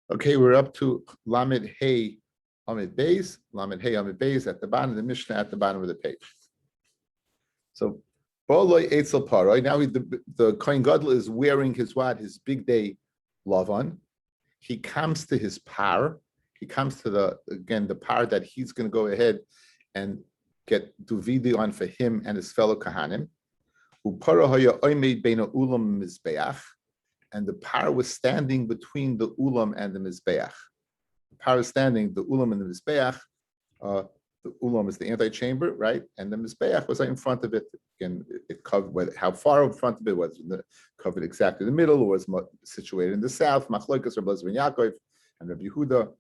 Okay, we're up to Lamed Hey Amid Beis, Lamed Hey Amid Beis at the bottom of the Mishnah at the bottom of the page. So, Boloi Eitzel Paroi. Now the Kohen Gadol is wearing his what? His big day lavan. He comes to his par. He comes to the par that he's going to go ahead and get duvidi on for him and his fellow kahanim. And the par was standing between the ulam and the mizbeach. The par is standing, the ulam and the mizbeach. The ulam is the antechamber, right? And the mizbeach was in front of it. Again, it covered how far in front of it was. Covered exactly the middle, or was situated in the south. Machlokas Rabbi ben Yaakov and Rabbi Yehuda.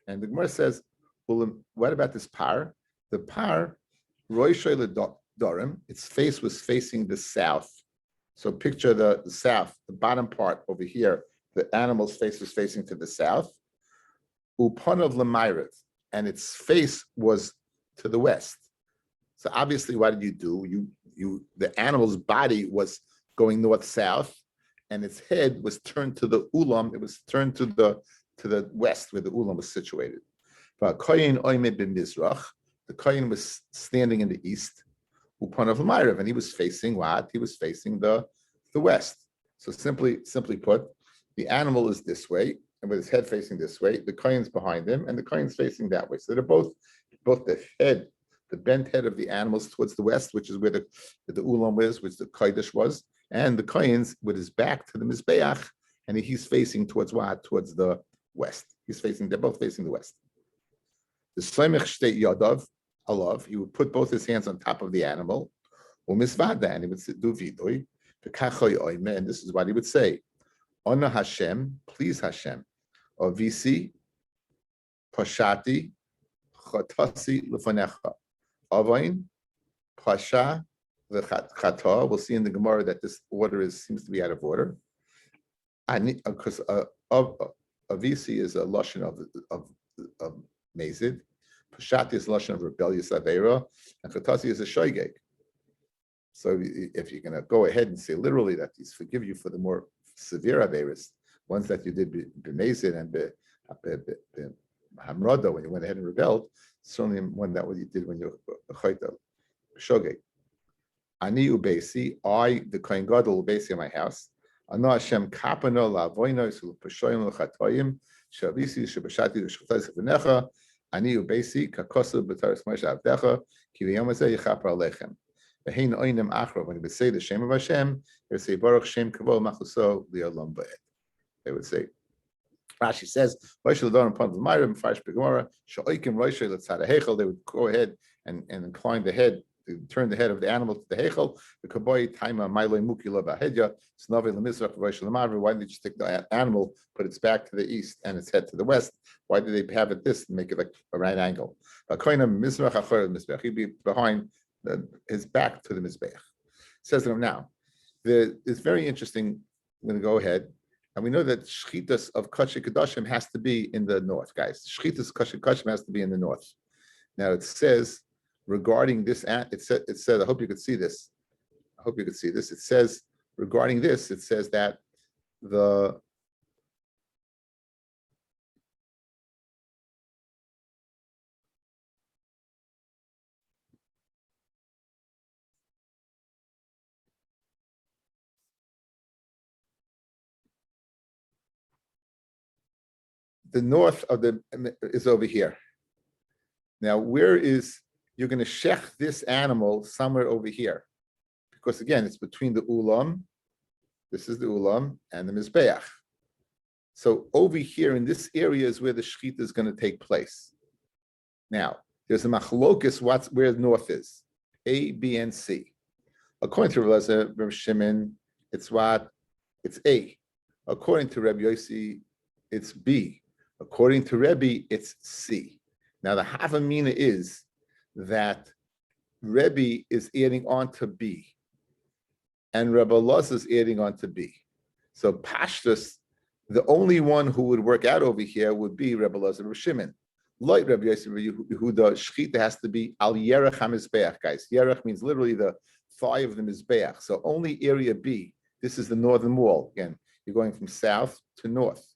And the Gemara says, well, what about this par? The par, roishay ledorim, its face was facing the south. So picture the south, the bottom part over here. The animal's face was facing to the south. Uponov lemayrev, and its face was to the west. So obviously, what did you do? The animal's body was going north-south, and its head was turned to the ulam. It was turned to the west, where the ulam was situated. The kohen was standing in the east, upon Mayrav, and he was facing what? He was facing the west. So simply put, the animal is this way, and with his head facing this way, the kohen's behind him, and the kohen's facing that way. So they're both the bent head of the animals towards the west, which is where the ulam is, which the kodesh was, and the kohen's with his back to the mizbeach, and he's facing towards what? Towards the west. They're both facing the west. The Slemech Shtei Yadav, Alav, he would put both his hands on top of the animal, and he would do vidui, and this is what he would say: Ona Hashem, please Hashem, Avisi, Pashati, Chatasi Lefanecha, Avain, Pasha, Chata. We'll see in the Gemara that this order seems to be out of order. Because Avisi is a lashon of Mazid. Pashati is a lashon of rebellious Aveira, and Chatasi is a shoygeg. So if you're going to go ahead and say literally that he's forgive you for the more severe Aveiras, ones that you did b'Mazid and b'Hamrada when you went ahead and rebelled, certainly one that what you did when you chayta shoygeg. Ani ubesi, I the kohen gadol ubesi in my house. Ano Hashem kapano la'avoinos u'pashoyim l'chatoyim shavisi shebashati l'shchutaz v'necha ani ubesi kakosu b'taris Moshe avdecha ki v'yom hazeh yichaper alechem v'hein oinim achra. When he would say the shame of Hashem, they would say Baruch Shem Kavod Machuso Li'olam Ba'ed. They would say. Rashi says Rosh L'Dorim upon the Mayrim Farish Begomara Sha'oikim Rosh L'Tzad Hechel. They would go ahead and incline the head. Turn the head of the animal to the hechel. The kaboy taima ma'iloi mukila ba'hedya snave lemizrach v'rosh l'marvi. Why did they just take the animal, put its back to the east and its head to the west? Why did they have it this and make it like a right angle? He'd be behind his back to the mizbeach. Says to him now. It's very interesting. I'm going to go ahead, and we know that shchitas of Kodesh Kodashim has to be in the north, guys. Shchitas Kodesh Kodashim has to be in the north. Now it says. Regarding this, it says, I hope you could see this. It says, regarding this, it says that the north of the is over here. Now, you're going to shech this animal somewhere over here, because again, it's between the ulam. This is the ulam and the mizbeach. So over here in this area is where the shechita is going to take place. Now, there's a machlokus where north is, A, B, and C. According to Rabbi Shimon, it's what? It's A. According to Rabbi Yossi, it's B. According to Rabbi, it's C. Now the havamina is that Rebbe is adding on to B, and Rebbe Los is adding on to B. So Pashtus, the only one who would work out over here would be Rebbe Los and Rebbe Shimon. Like Rebbe Yosef Yehuda, Shechita has to be Al Yerech HaMizbeach, guys. Yerech means literally the thigh of the Mizbeach. So only area B, this is the northern wall. Again, you're going from south to north.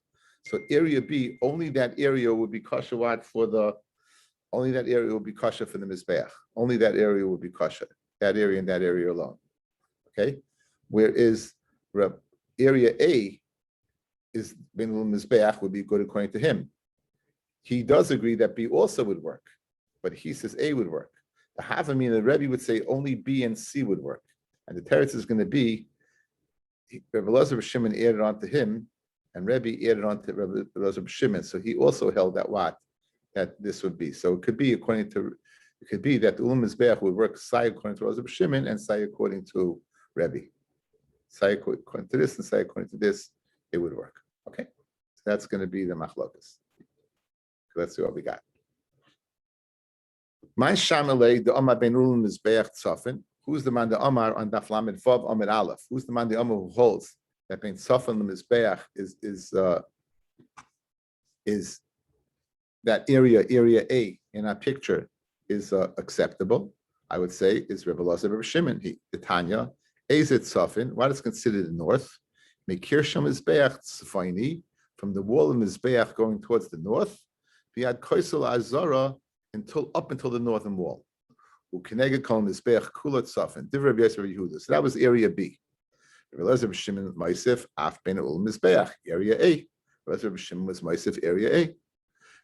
So area B, only that area would be kosher what for the, only that area would be kosher for the Mizbeach. Only that area would be kosher. That area and that area alone. Okay? Whereas area A is Ben Mizbeach would be good according to him. He does agree that B also would work, but he says A would work. The Havamina, the Rebbe would say only B and C would work. And the teretz is going to be, Rebbe Elazar Shimon added on to him, and Rebbe added on to Rebbe Elazar Shimon. So he also held that what? That this would be. So it could be according to, it could be that the Ulam Mizbeach would work Sai according to Elazar Shimon and Sai according to Rebbe. Sai according to this and Sai according to this, it would work. Okay? So that's going to be the machlokas. Let's see what we got. My Shamalei, the Omar Ben Ulam Mizbeach Tzafin. Who's the man the Omar on Daf Lamed Vav Amid Aleph? Who's the man the Omar who holds that Ben Tzafin the Mizbeach is that area A in our picture is acceptable? I would say is Rebbe Elazar Rebbe Shimon. The Tanya Ezet Tzafin. What is considered the north? Mekir Sham Mizbeach Tzfaini, from the wall of Mizbeach going towards the north. We had Koisel Azara until the northern wall. So that was area B. Area A. Shimon was Moisef area A.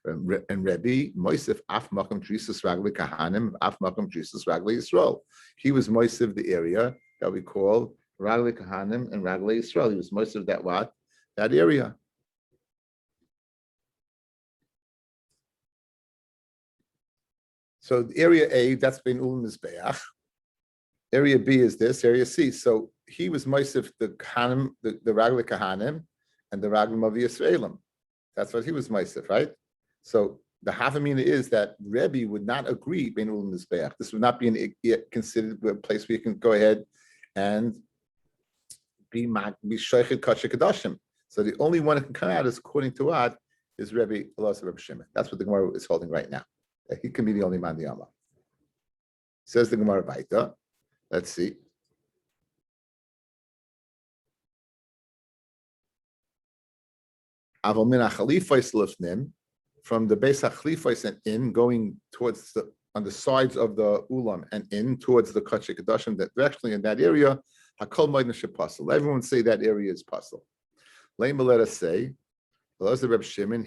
And Rabbi Moisef af makam Jesus ragli kahanim af makam Jesus ragli Yisrael. He was Moisef the area that we call ragli kahanim and ragli Yisrael. He was Moisef that what? That area. So area A, that's been Ulam Mizbeach. Area B is this, area C. So he was Moisef the Kahanim, the Ragli Kahanim, and the Raglim of Yisraelim. That's what he was Moisef, right? So the Havamina is that Rebbe would not agree bein Ulam Mizbeach. This would not be considered a place where you can go ahead and be Shoichet Kasher Kedoshim. So the only one that can come out is according to what is Rebbe Elazar Rebbe Shimon. That's what the Gemara is holding right now. He can be the only man the Yama. Says the Gemara Baita. Let's see. Aval min hachalifos lifnim, from the base hachalifos and in, going towards on the sides of the ulam and in towards the kachik kedoshim, that actually in that area, hakol moedin shepasul. Everyone say that area is pasul. Let us say, Elazar Reb Shimon,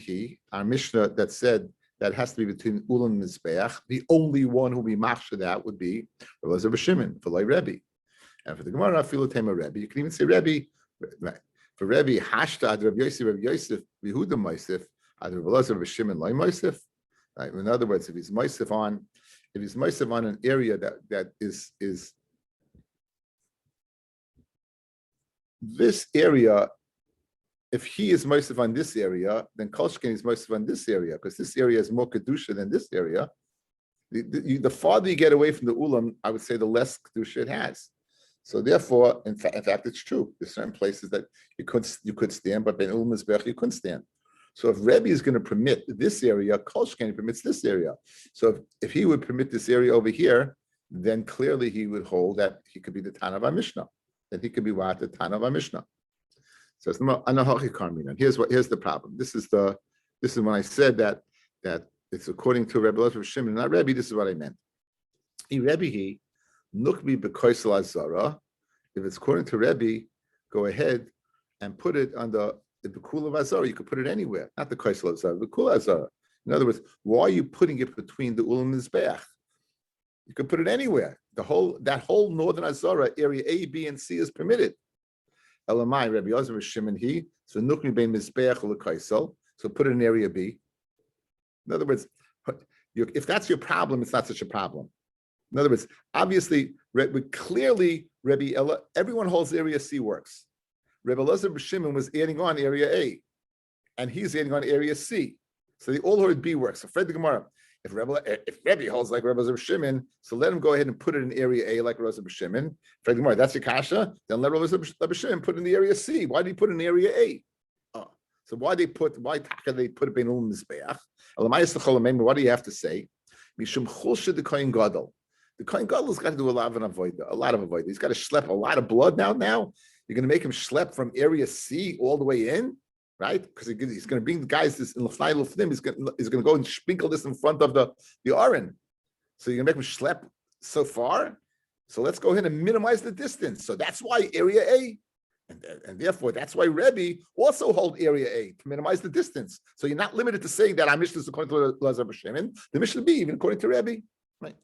our Mishnah that said that has to be between Ulam and Mizbeach. The only one who be machshir that would be Elazar Reb Shimon for like Rebbe. And for the Gemara, Filotema Rebbe, you can even say Rebbe. Right. For Rebbe, Hashta ad Reb Yosef, Yehuda Moisef, ad Reb Elazar Reb Shimon loy Moisef. Right. In other words, if he's Moisef on an area that is this area. If he is Moisef on this area, then Kolshkin is Moisef on this area, because this area is more Kedusha than this area. The farther you get away from the Ulam, I would say the less Kedusha it has. So therefore, in fact, it's true. There's certain places that you could stand, but Ben Ulam Mizbeach, you couldn't stand. So if Rebbe is going to permit this area, Kolshkin permits this area. So if he would permit this area over here, then clearly he would hold that he could be the Tana of our Mishnah. Then he could be what? The Tana of our Mishnah. So here's the problem. This is when I said that it's according to Rebbe Elazar Shimon, not Rebbe. This is what I meant. Rebbe nukmi b'koisel azara. If it's according to Rebbe, go ahead and put it on the bekul of azara. You could put it anywhere, not the koisel azara, the bekul azara. In other words, why are you putting it between the ulam and mizbeach? You could put it anywhere. That whole northern azara area A, B, and C is permitted. Elamai, Rabbi Elazar Shimon so nukmi bein mizbeach l'kaisel. So put it in area B. In other words, if that's your problem, it's not such a problem. In other words, obviously, clearly, everyone holds area C works. Rabbi Elazar Shimon was adding on area A, and he's adding on area C. So they all heard B works. So Fred the Gemara, if Rebbe holds like Rebbe Elazar Shimon, so let him go ahead and put it in area A like Rebbe Elazar Shimon. Fred the Gemara, that's your kasha. Then let Rebbe Elazar Shimon put it in the area C. Why did he put it in area A? So why they put it in Ulam Mizbeach? What do you have to say? Mishum chulsha the kohen gadol. The kohen gadol's got to do a lot of avodah. He's got to schlep a lot of blood now. You're going to make him schlep from area C all the way in? right? Because he's going to bring the guys this in Lefnai Lefnim. He's going to go and sprinkle this in front of the Aron. So you're going to make him schlep so far. So let's go ahead and minimize the distance. So that's why area A. And therefore, that's why Rebbe also hold area A to minimize the distance. So you're not limited to saying that our Mishnah is according to Lazar B'Shemin. The Mishnah B, even according to Rebbe, right?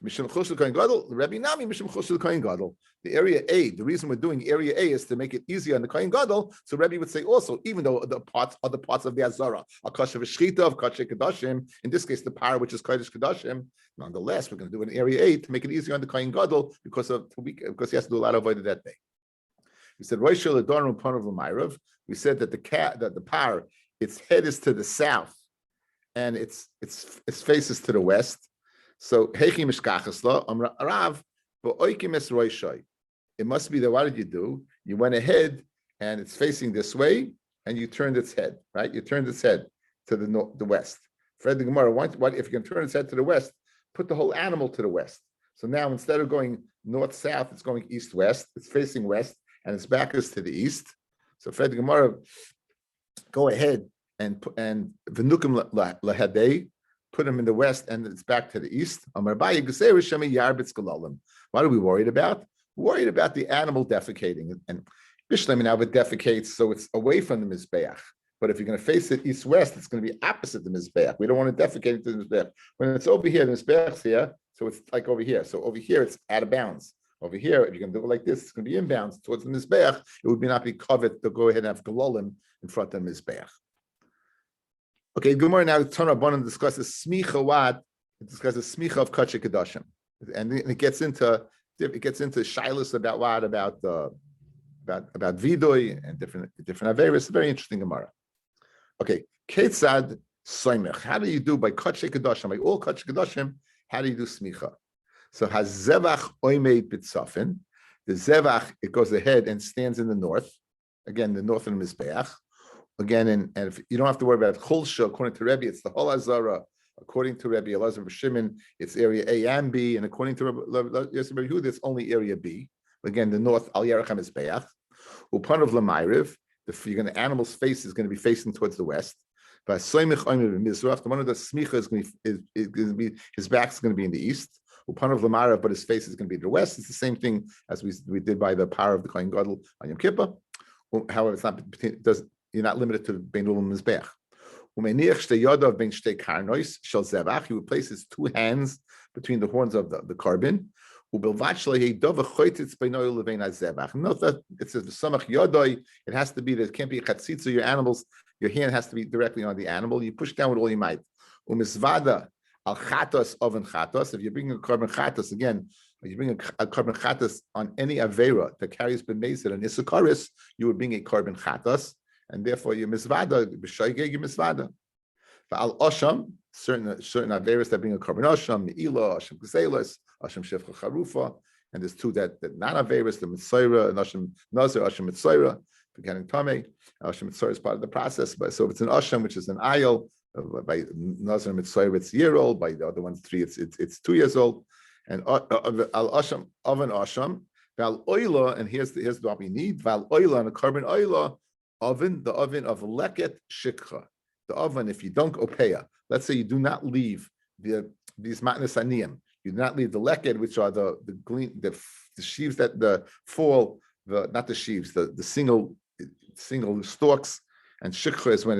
Mishnah Choshel Kohen Gadol, Rebbe Nami Mishnah Choshel Kohen Gadol. The area A, the reason we're doing area A is to make it easier on the Kohen Gadol. So Rebbe would say also, even though other parts of the Azara are Kasha V'Shchita of Kasha Kedoshim, in this case the power which is Kodesh Kedoshim, nonetheless we're going to do an area A to make it easier on the Kohen Gadol because he has to do a lot of avodah that day. We said we said that the par, its head is to the south, and its face is to the west. So it must be that what did you do? You went ahead and it's facing this way, and you turned its head, right? You turned its head to the west. Fred the Gemara, what if you can turn its head to the west? Put the whole animal to the west. So now instead of going north-south, it's going east-west. It's facing west. And its back is to the east. So Fred the Gemara, go ahead and v'nukim lahadei, put them in the west, and it's back to the east. What are we worried about? We're worried about the animal defecating. And Bishlam now it defecates, so it's away from the Mizbeach. But if you're going to face it east-west, it's going to be opposite the Mizbeach. We don't want to defecate into the Mizbeach. When it's over here, the Mizbeach's here, so it's like over here. So over here, it's out of bounds. Over here, if you're going to do it like this, it's going to be inbounds towards the Mizbeach. It would not be covered to go ahead and have Galolim in front of the Mizbeach. Okay, Gemara now, Tanah Rabbanan discusses Smicha what? It discusses Smicha of Kachei Kedoshim. And it gets into Shilas about what? About Vidoy and different Averis. Very interesting Gemara. Okay, Ketzad Soimech. How do you do by Kachei Kedoshim? By all Kachei Kedoshim, how do you do Smicha? So hazevach oimed bitzafin. The zevach, it goes ahead and stands in the north. Again, the northern Mizbeach. Again, and if you don't have to worry about chulsha, according to Rebbe, it's the whole Azara. According to Rebbe Elazar B'Shimon, it's area A and B. And according to Rebbe Yehuda, it's only area B. Again, the north, Al Yeracham Mizbeach. Upan of Lamayriv, the animal's face is going to be facing towards the west. But soimich oimed b'mizrach, one of the smicha is going to be, his back is going to be in the east. Upan of Lamara, but his face is going to be to the west. It's the same thing as we did by the power of the Kohen Gadol on Yom Kippur. However, you're not limited to Bein Ul and Mizbeach. He would place his two hands between the horns of the carbon. Note that it says the samach yodoi. It has to be that it can't be a chatzitza. Your hand has to be directly on the animal. You push down with all your might. Al chatos oven chatos. If you bring a carbon chatos again, if you bring a carbon chatos on any avera that carries b'meiser and isakaris, you would bring a carbon chatos, and therefore you misvada b'shaygeg you misvada. Al osham, certain averas that bring a carbon osham, meila, osham gzelos, osham shefcha charufa, and there's two that non averas, the mitzayra and osham nazir, osham mitzayra, beginning tame. Osham mitzayra is part of the process, but so if it's an osham, which is an ayil. By Nazar Mitzvah, it's a year old. By the other ones, 3, it's 2 years old. And al asham oven asham val oila, and here's what we need. Val oila and a carbon oila oven, the oven of leket shikha. The oven, if you don't opeya, let's say you do not leave these matnas aniyim, you do not leave the leket, which are the sheaves that fall, not the sheaves, the single stalks. And shikha is when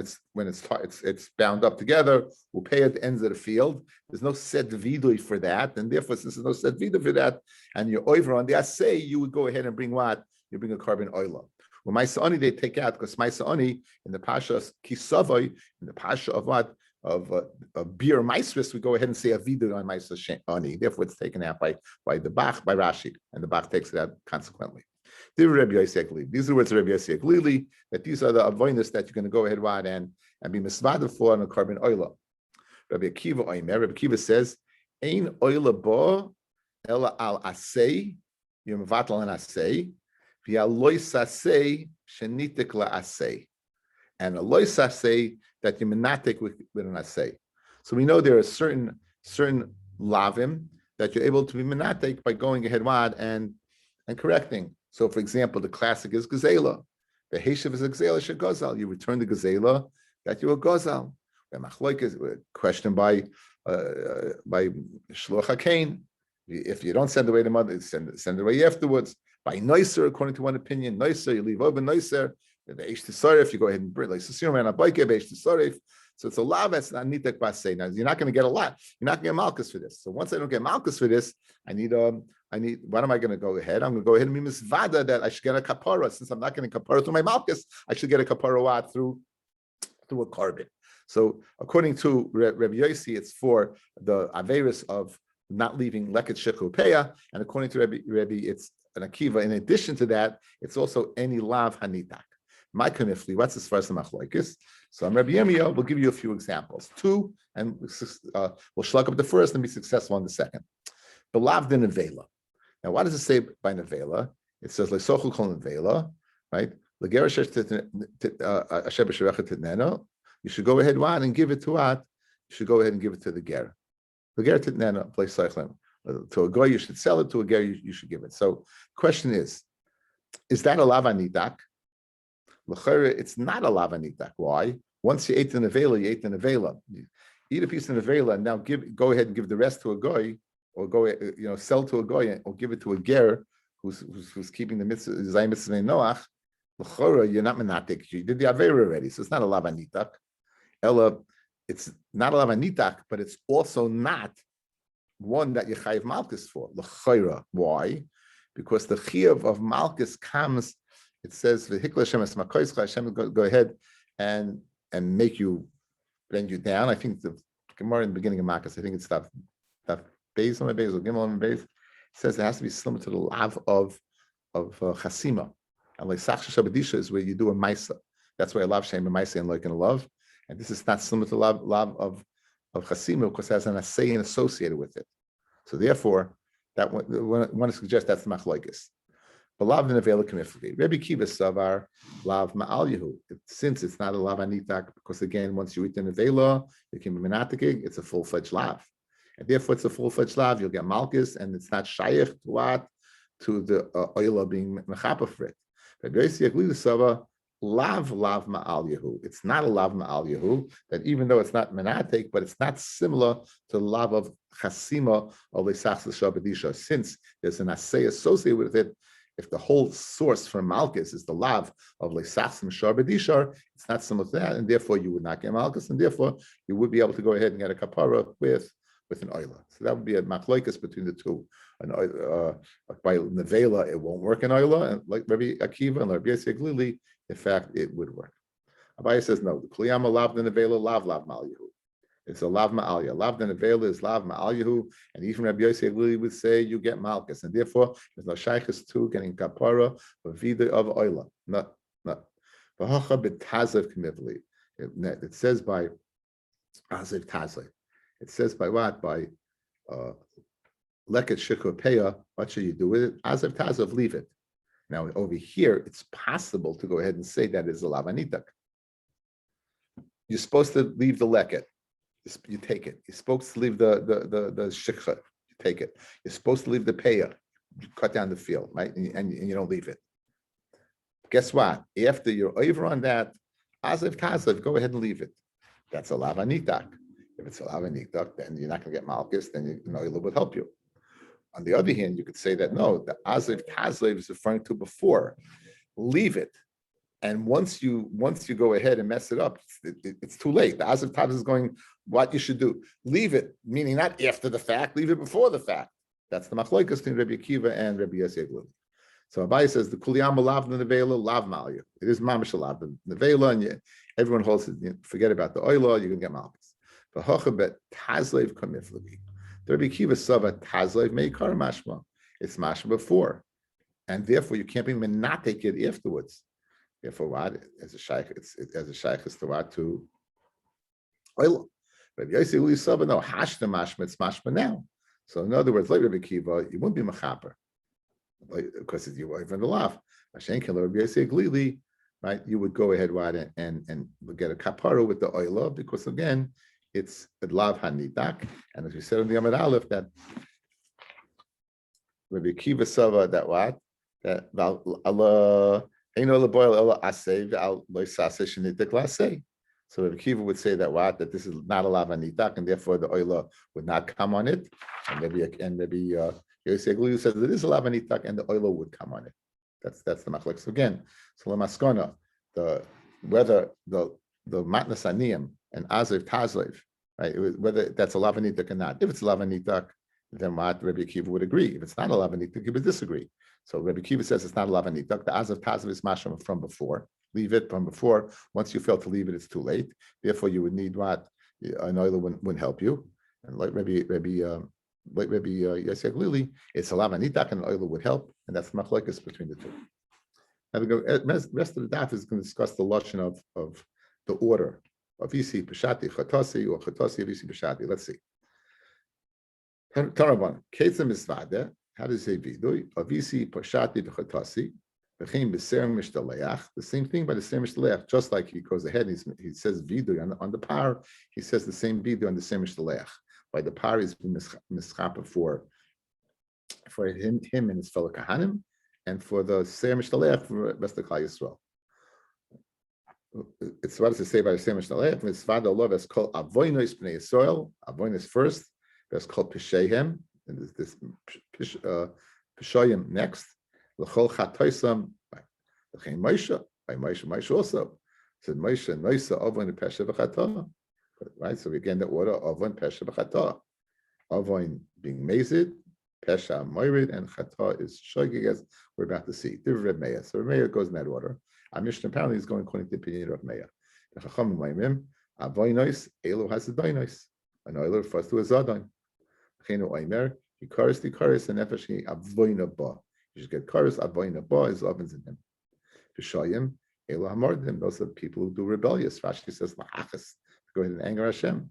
it's bound up together. We'll pay at the ends of the field. There's no set vidui for that, and therefore, since there's no set vidui for that, and you're over on the assay, you would go ahead and bring what? You bring a carbon oila. Well, Maisa they take out because Maisa in the pasha kisavoy, in the pasha of what? Of beer maisris, we go ahead and say a vidui on Maisa Ani. Therefore, it's taken out by the Bach, by Rashi, and the Bach takes it out consequently. These are the words of Rabbi Yossi Aglili, that these are the avoidance that you're going to go ahead and be misvada for on a carbon oila. Rabbi Akiva says, Ein oila bo ela al asay, you're mevatal an asay, v'al lois asay shenitik la asay, and a lois asay that you're menatik with an asay. So we know there are certain lavim that you're able to be menatik by going ahead and correcting. So, for example, the classic is gazela. The Heshav is a gazela shegozal. You return the gazela that you a gozal. The machloek is questioned by Shluch HaKain. If you don't send away the mother, send away afterwards. By Noiser, according to one opinion, Noiser, you leave open Noiser. If you go ahead and bring like so it's a lav that's not nitek basei. Now you're not going to get a lot. You're not going to get malchus for this. So once I don't get malchus for this, I need. What am I going to go ahead? I'm going to go ahead and be misvada that I should get a kapara. Since I'm not getting kapara through my malchus, I should get a kapara through a carbon. So according to Rabbi Yossi, it's for the averis of not leaving leket shekupeya, and according to Rabbi, it's an akiva. In addition to that, it's also any lav hanitak. My kanifli, what's as far as the machlokes? So Rabbi Yomi will give you a few examples. Two, and we'll shlug up the first and be successful on the second. Belavd in nevela. Now, what does it say by nevela? It says lesochul kol nevela, right? You should go ahead and give it to what? You should go ahead and give it to the ger. The ger titnena place cyclim. To a goy, you should sell it. To a ger, you should give it. So, question is that a lava nidak? It's not a lava nidak. Why? Once you ate the nevela, you ate the nevela. Eat a piece of nevela, and now go ahead and give the rest to a goy, or sell to a goy, or give it to a ger who's keeping the mitzvah, zay mitzvah noach. You're not menatik. You did the avera already, so it's not a lava nidak. Ella, it's not a lava nidak, but it's also not one that you chayiv malchus for. L'chayra. Why? Because the chiyuv of malchus comes. It says v'hikla Hashem es makoischa. Hashem will go ahead and make you, bring you down. I think the Gemara in the beginning of Malchus, I think it's Daf Beis on the Beis or Gimel on the Beis. It says it has to be similar to the lav of chasima. And like Sachsha Shabadisha is where you do a maisa. That's why I love Shem and maisa and like in love. And this is not similar to love of chasima because it has an asayin associated with it. So therefore, that one suggests that's the machlokes. But lav the nevela kamifli. Rabbi Kiva savar lav ma'al yehu. Since it's not a lav anitak, because again, once you eat the nevela, you can be menatikig. It's a full-fledged lav, and therefore it's a full-fledged lav. You'll get malchus, and it's not shaykh to what, to the oila being mechapa for it. Rabbi Yossi Aglili Sava lav ma'al yehu. It's not a lav ma'al yehu. That even though it's not menatik, but it's not similar to the lav of chasima or leisachs l'shabadisha. Since there's an assay associated with it. If the whole source for malchus is the lav of leisachsim sharbadishar, it's not similar to that, and therefore you would not get malchus, and therefore you would be able to go ahead and get a kapara with an oila. So that would be a machlokes between the two. By nevela, it won't work in oila, and like Rabbi Akiva and Rabbi Yossi Aglili, in fact, it would work. Abaye says no. The kliyama lav the nevela lav mal yehu. It's a lav ma'alya. Lav the nevela is lav ma'alyahu, and even Rabbi Yossi Aglili would say you get malchus, and therefore there's no shaykhus to getting kapara or vida of oila. No. V'hacha b'tazav k'mivli. It says by aziv tazle. It says by what? By leket shikupeya. What should you do with it? Aziv tazav, leave it. Now over here, it's possible to go ahead and say that is a lav anitak. You're supposed to leave the leket. You take it. You're supposed to leave the shikha. You take it. You're supposed to leave the peya. You cut down the field, right? And you don't leave it. Guess what? After you're over on that, aziv tazav, go ahead and leave it. That's a lav anitak. If it's a lav anitak, then you're not going to get malchus. Then Oila would help you. On the other hand, you could say that no, the aziv tazav is referring to before. Leave it. And once you go ahead and mess it up, it's too late. The aziv tazav is going. What you should do, leave it, meaning not after the fact, leave it before the fact. That's the machlokes between Rabbi Akiva and Rabbi Yossi Aglili. So Abaye says the kuliyama lav the nevela lav malya. It is mamish lav the nevela, and everyone holds it. Forget about the oila, you can get malchus. But hochabet tazlev kamiflagi. The Rabbi Akiva sava tazlev meikar mashma. It's mashma before, and therefore you can't be menatek it afterwards. Therefore, what as a shaykh, it's as a shaykh is to what to oila. Rabbi Yossi Aglili Saba, no, hashta mashma, it's mashma now. So in other words, like Rabbi Akiva, you wouldn't be mechaper because you were even the lav. Rabbi Yossi Aglili, right? You would go ahead and get a kapara with the oila because again, it's a lav hanidak, and as we said in the Amud Aleph, that Rabbi Akiva Saba, that what? That Allah Ein oil boil ela asay al loisase shenitik lasay. So Rabbi Kiva would say that what, that this is not a lavanitak, and therefore the oil would not come on it. And maybe Yosef Glue says that it is a lavanitak, and the oil would come on it. That's the machlek. So again, so lamaskona, whether the matnas aniyim and aziv tazlev, right? Whether that's a lavanitak or not. If it's a lavanitak, then what Rabbi Kiva would agree. If it's not a lavanitak, he would disagree. So Rabbi Kiva says it's not a lavanitak. The aziv tazlev is masham from before. Leave it from before. Once you fail to leave it, it's too late. Therefore, you would need what? An oil wouldn't help you. And like Rabbi Yosef Lili, it's a lavanitak, and an oil would help, and that's machlokes between the two. Now we go. The rest of the daf is going to discuss the lashon of the order of Avisi Pashati Chatasi or Chatasi Avisi Pashati. Let's see. Taraban Ketzem Misvade. How does he say vidui? Avisi Pashati Chatasi. The same thing by the same mishtaleach, just like he goes ahead, he says vidui on the par, he says the same vidui on the same mishtaleach. By the par is mischapa for him and his fellow kahanim, and for the same mishtaleach for the rest of Klal Yisrael. It's what does it say by the same mishtaleach? Mitzvah Allah is called avoinos bnei Yisrael. Avoinos first. That's called pishehem, and this pishayim next. L'chol chatoisam, l'chein Moshe, by Moshe also said Moshe noisa avon pesha v'chata, right? So again, the order avon pesha v'chata, avon being mazid, pesha moirid, and chata is shogig, as we're about to see. Divrei Meya. So Meya goes in that order. Our Mishnah apparently is going according to the opinion of Meya. The Chachamim Maimim, avoinos elu has a doinos, an oiler refers to a zadon. Chenu oimer, he kares the kares and nefesh he avoina ba. You should get kares avoina ba is ovens in him. Pishayim elu hamardim. Those are the people who do rebellious. Rashi says la'achas, go ahead and anger Hashem.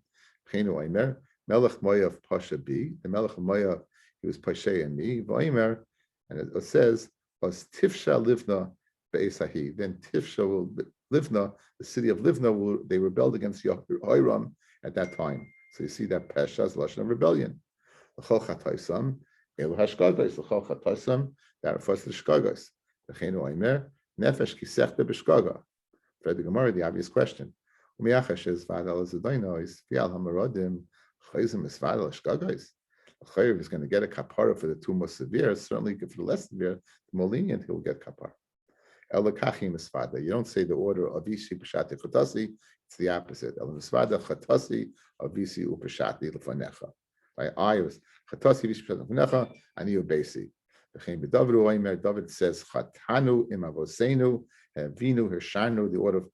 Chenu oimer melech moya of pasha b. The melech moya, he was pasha and me. V'oimer, and it says as tifsha livna be'esahi. Then tifsha will livna, the city of Livna, they rebelled against Yoram at that time. So you see that pesha is lashon of rebellion. L'chol chataisam elu hashkagos. L'chol chataisam, that refers to the shkagos. L'cheinu oimer nefesh kisechta b'shkaga. For the Gemara, the obvious question. Umiachash is vadal zedoinos fial hamarodim chayzim is vadal shkagos. The chayiv is going to get a kapara for the two most severe. Certainly, for the less severe, the more lenient, he will get kapara. El lekachim is vada. You don't say the order of Ishi Pashati Chatasi. It's the opposite. El Misvada Chatasi Avisi Upashati Lefanecha. By I was Chatasi Avisi Pashati Lefanecha, Ani Ubesi. David says Chatanu Imavosenu Vinu Hershanu, the order of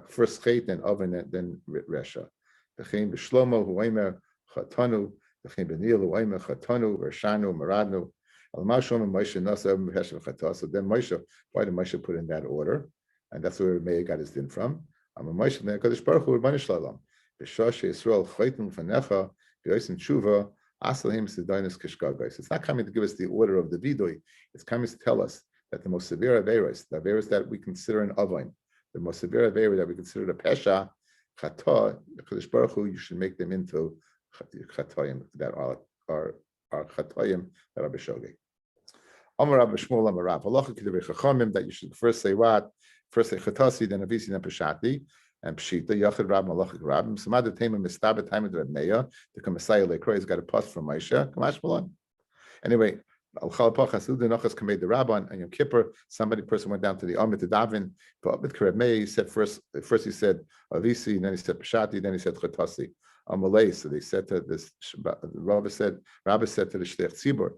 first Chet and Oven then Resha. Bechem Bishlomo Huaymer Chatanu, Bechem Benil Huaymer Chatanu Hershanu Maradnu. So then Moshe, why did Moshe put in that order? And that's where Meir got his din from. It's not coming to give us the order of the vidui. It's coming to tell us that the most severe averos, the averos that we consider an avon, the most severe avera that we consider the pesha, chata, Kadosh Baruch Hu, you should make them into chatoyim that are chatoyim that are b'shogeg. Amar Rabbi Shmuel Amar Rav Halacha Kedivei Chachamim, that you should first say what? First say Chatasi, then Avisi, then Peshati, and Pshita Yachid Rab Malacha Rabim. Some other time Mistabet time of the Meya, the Kamasai Lekro has got a pass from Moshe. Kamash Malon. Anyway, Al Chalapach Hasud Nochas Kamei the Rabban and Yom Kippur. Person went down to the Amid to Davin. But with Kereb Meir, he said first he said Avisi, then he said Peshati, then he said Chatasi. Amalei, so they said to this. Rabbi said to the Shlech Tzibur,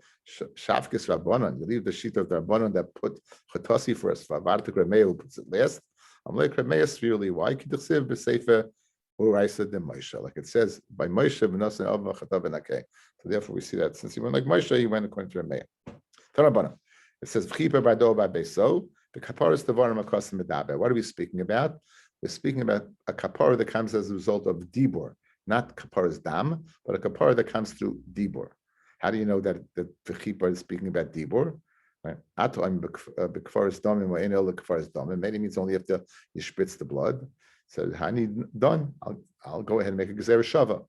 Shavkis Rabbanon, you leave the sheet of the Rabbanon that put Chatasi first. Vavarta Kremei, who puts it last. Amalei Kremei is really why Kidduchsiv b'Sefer Uraisa de Moshe, like it says by Moshe v'Nasan Avva Chatav v'Nakei. So therefore, we see that since he went like Moshe, he went according to Rabbi. Tarabanan. It says V'chiper Bado Ba'Beso the Kaparas Devarim Akasim Medaber. What are we speaking about? We're speaking about a kapara that comes as a result of dibur. Not kapara's dam, but a kapara that comes through dibur. How do you know that the chipah is speaking about dibur? Right? Ato I'm bekfaris damim or enel bekfaris damim. Maybe means only after you spritz the blood. So hani done. I'll go ahead and make a gezer shava.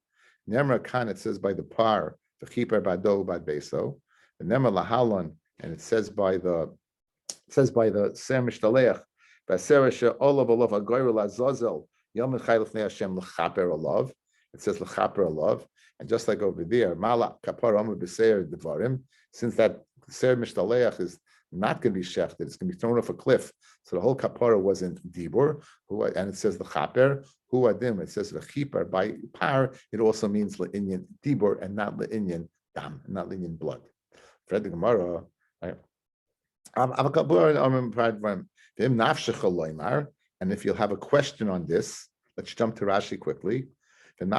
Nemra kan, it says by the par the chipah bado bad beso. The nemra lahalon, and it says by the It says by the Ser Mishtaleach, by Ser She'olav Olav HaGoyr LaZazel, Yom Echai Lefnei Hashem L'chaper Olav. It says L'chaper Olav. And just like over there, Mala Kapar Omer B'Seir Devarim, since that Ser Mishtaleach is not going to be shechted, it's going to be thrown off a cliff. So the whole kapara was in dibur, and it says the chaper, hu adim. It says the chiper by par. It also means le'inyan dibur and not le'inyan dam, not le'inyan blood. Fred the Gemara. And if you'll have a question on this, let's jump to Rashi quickly. You're going to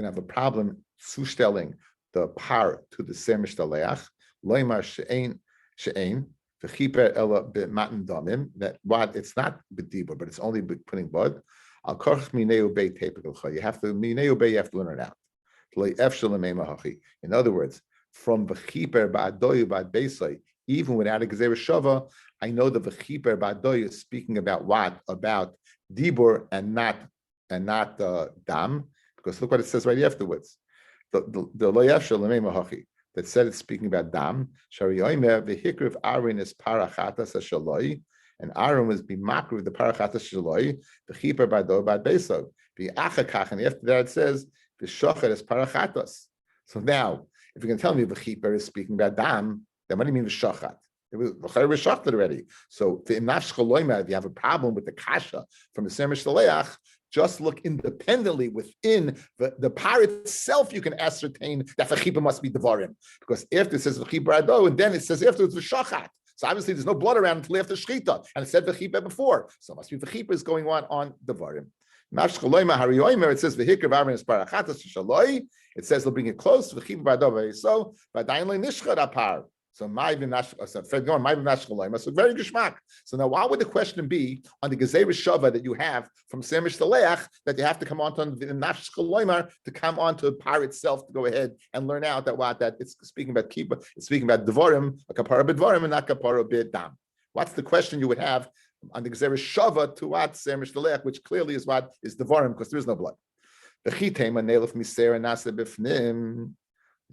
have a problem zustelling the par to the Ser Mishtaleach. Loimar she'ein v'chiper ela b'matan damim. That what it's not b'dibur, but it's only putting blood. Al korch mineu bei tepikol. You have to mineu bei. You have to learn it out. In other words, from v'chiper ba'adoyu ba'adbeisai, even without a gezer shava, I know the v'chiper ba'adoyu is speaking about what? About dibur and not dam, because look what it says right afterwards. The loyafshel lemei hachi that said it's speaking about dam. Shari yomer v'hikriv arin is parachatas hashaloi, and Aaron was bimakriv the parachatas shaloi v'chiper ba'adoyu ba'adbeisai v'achakach, and after that it says v'shochet is parachatas. So now, if you can tell me v'chiper is speaking about dam, then what do you mean v'shochet? It was shochet already. So if you have a problem with the kasha from the Ser Mishtaleach, just look independently within the par itself. You can ascertain that v'chiper must be devarim, because after it says v'chiper ado, and then it says afterwards v'shochet. So obviously there's no blood around until after shchita, and it said v'chiper before. So it must be v'chiper is going on devarim. It says v'hikr v'arin is parachatas shaloi. It says they'll bring it close. V'chiper b'ado so v'adayin le'nishchad apar. So my so very geschmack. So now, what would the question be on the gezer shava that you have from Ser Mishtaleach that you have to come on to the nafsh chaloimar to come on to the par itself to go ahead and learn out that it's speaking about kippur, it's speaking about devarim, a kapara b'devarim and not kapara b'dam. What's the question you would have on the gezer shava to what Ser Mishtaleach, which clearly is what is devarim because there is no blood.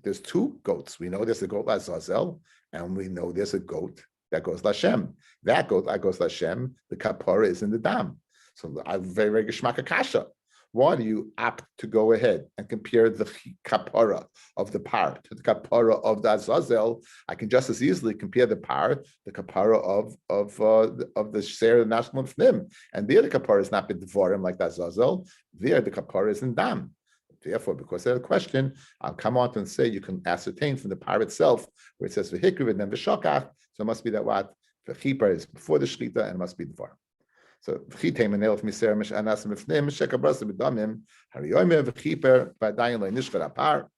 There's two goats. We know there's a goat Lazazel, and we know there's a goat that goes Lashem. That goat that goes Lashem, the kapara is in the dam. So I very, very geshmaka kasha. Why do you opt to go ahead and compare the kapara of the par to the kapara of the Azazel? I can just as easily compare the par, the kapara of the Ser National Fnim, and there the kapara is not been devorim like the Azazel. There the kapara is in dam. Therefore, because of the question, I'll come on and say you can ascertain from the par itself where it says v'hikriv and then v'shokach. So it must be that what the chipar is before the shchita and it must be the var. So v'chitei menel miser mish anas mifnim shekabrasa b'damim hariyomer v'chipar b'adayin le'nishchar apar.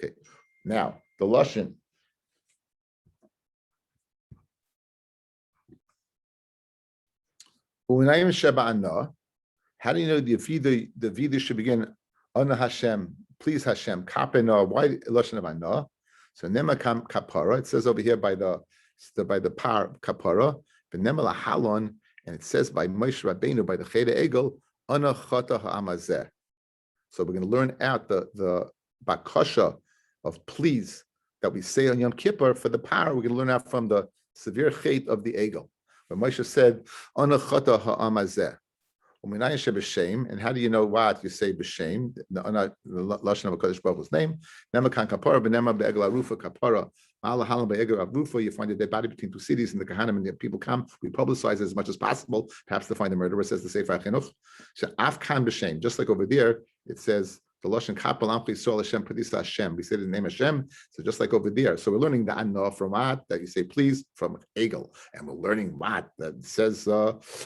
Okay, now the lashon. U'nayim sheba anah. How do you know the vida should begin? Ana Hashem, please Hashem, kapena. Why lashon of ana? So nema kapara. It says over here by the par kapara. V'nema lahalon, and it says by Moshe Rabbeinu by the Cheda Egel ana chata ha'amazeh. So we're going to learn out the bakasha of please that we say on Yom Kippur for the par. We're going to learn out from the severe chait of the Egel. But Moshe said ana chata ha'amazeh. And how do you know what you say b'shem? The lashon of HaKadosh Baruch Hu's name. Nemakan kapara b'nema be'egel arufa kapara. Ma'alahalam be'egel arufa. You find a dead body between two cities, and the kahanim and the people come. We publicize it as much as possible, perhaps to find the murderer. Says the Sefer HaChinuch. So afkan b'shem. Just like over there, it says the lashon kapal amchi yisrael Hashem pradisa Hashem. We say the name Hashem. So just like over there. So we're learning the anna from what that you say please from Egel, and we're learning what that says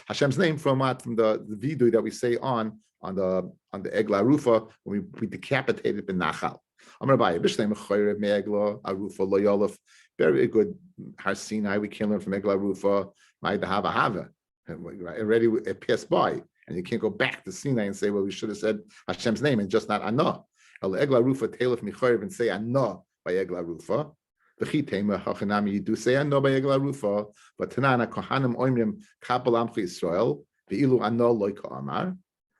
Hashem's name from what from the vidu that we say on the Egla Arufa when we decapitated the Nachal. Very good. Har Sinai, we can't learn from Egla Arufa. Already it passed by. And you can't go back to Sinai and say, well, we should have said Hashem's name and just not Anah. Egla Rufa Telef Michoyev and say Anah by Egla Rufa. The Chitema Hachanami, you do say Anah by Egla Rufa, but Tanana Kohanim Oimrim Kapal Amchi Israel, the Ilu Anah Loika Amar.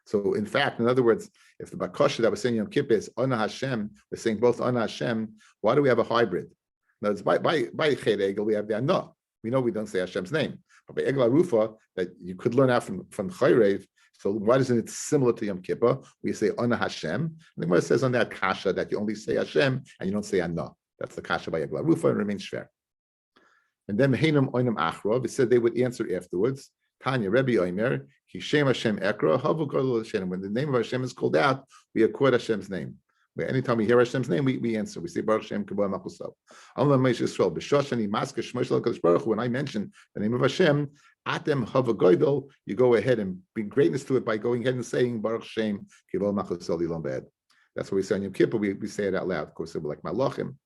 So in fact, in other words, if the Bakasha that was saying Yom Kippur is Anah Hashem, we're saying both Anah Hashem, why do we have a hybrid? Now, it's by Chet Egel, we have the Anah. We know we don't say Hashem's name. But by Egel Arufa, that you could learn out from Chayrev. So why isn't it similar to Yom Kippur? We say Ana Hashem. And the Gemara says on that kasha that you only say Hashem and you don't say Anah. That's the kasha by Egel Arufa and remains fair. And then Meheinam Oinam Achra, it said they would answer afterwards. Tanya Rebbe Oimer, Hishem Hashem Ekra, Havu Gadol Hashem. When the name of Hashem is called out, we accord Hashem's name. Anytime we hear Hashem's name, we answer. We say Baruch Shem Kabbalah Machusav. Allah Meish Yisrael B'Shoshani Maska Shmoshel Kadosh Baruch Hu. When I mention the name of Hashem, Atem Hava Goydol, you go ahead and bring greatness to it by going ahead and saying Baruch Shem Kabbalah Machusav Ilam Bed. That's what we say on Yom Kippur. We say it out loud. Of course, we're like Malachim.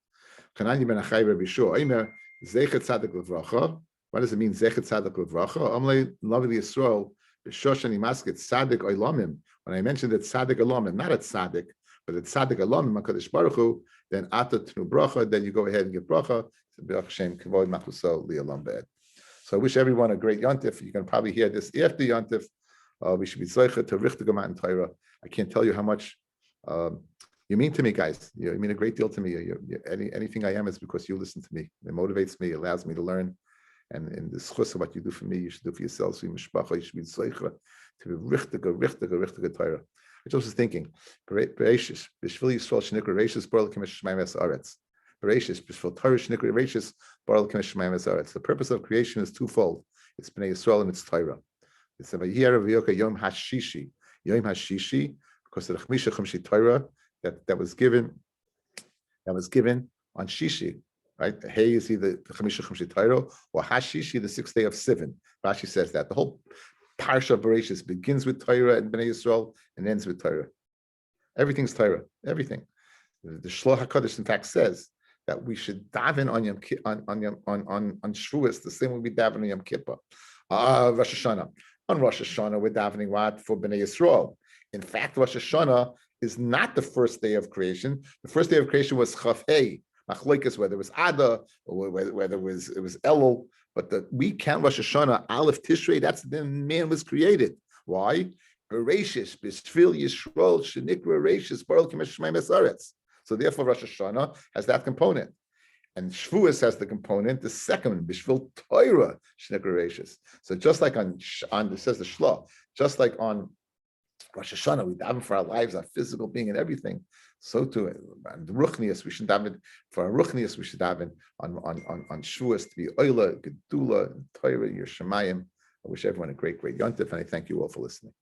Chanani Ben Achai Rabbi Shua Omer Zechet Tzaddik Levracha. What does it mean Zechet Tzaddik Levracha? Amle Lovely Yisrael B'Shoshani Maska Tzaddik Olamim. When I mentioned that Tzaddik Olamim, not a Tzaddik, but it's Tzaddik Alam Makadosh Baruch Hu, then Ata Tnu Bracha, then you go ahead and give bracha. Baruch Shem Kavod Machuso Li'Alam Bed. So I wish everyone a great Yontif. You can probably hear this after Yontif. We should be zeicha to Richter Gemat Torah. I can't tell you how much you mean to me, guys. You mean a great deal to me. Anything I am is because you listen to me. It motivates me, allows me to learn. And in the schus of what you do for me, you should do for yourselves. So you should be zeicha to be Richter Torah. I was just thinking, Bereshis, Bishvil Yisrael Shnikra Reshis, Baral Kemish Shemaim Es Aretz. Bereshis, Bishvil Torah Shnikra Reshis, Baral Kemish Shemaim Es Aretz. The purpose of creation is twofold. It's Bnei Yisrael and it's Torah. It's a Vayir of Yoka Yom HaShishi. Yom HaShishi, because the Chmisha Chumshi Torah that was given on Shishi, right? The Hay is either the Chamisha Chumshi Torah or HaShishi, the 6th day of Sivan. Rashi says that. The whole Parsha Bereshis begins with Torah and Bnei Yisrael and ends with Torah. Everything's Torah. Everything. The Shloach Hakadosh, in fact, says that we should daven on Shavuos the same way we daven on Yom Kippur. Rosh Hashanah. On Rosh Hashanah, we're davening what for Bnei Yisrael. In fact, Rosh Hashanah is not the first day of creation. The first day of creation was Chaf Hey, Machlokas, whether it was Ada or whether it was Elul. But we count Rosh Hashanah, Aleph Tishrei, that's the man was created. Why? Bereshis, B'Shvil Yisrael, Shenikra Bereshis, Baral Kemish Shemaim Es Aretz. So therefore, Rosh Hashanah has that component. And Shavuos has the component, the second one, B'Shvil Torah, Shenikra Bereshis. So just like on it says the Shloh, just like on Rosh Hashanah, we daven for our lives, our physical being and everything. So too, and the Ruchnius, we should daven for our Ruchnius, we should daven on Shavuos to be Oila, Gedula, Torah, Yerushalayim. I wish everyone a great Yontif, and I thank you all for listening.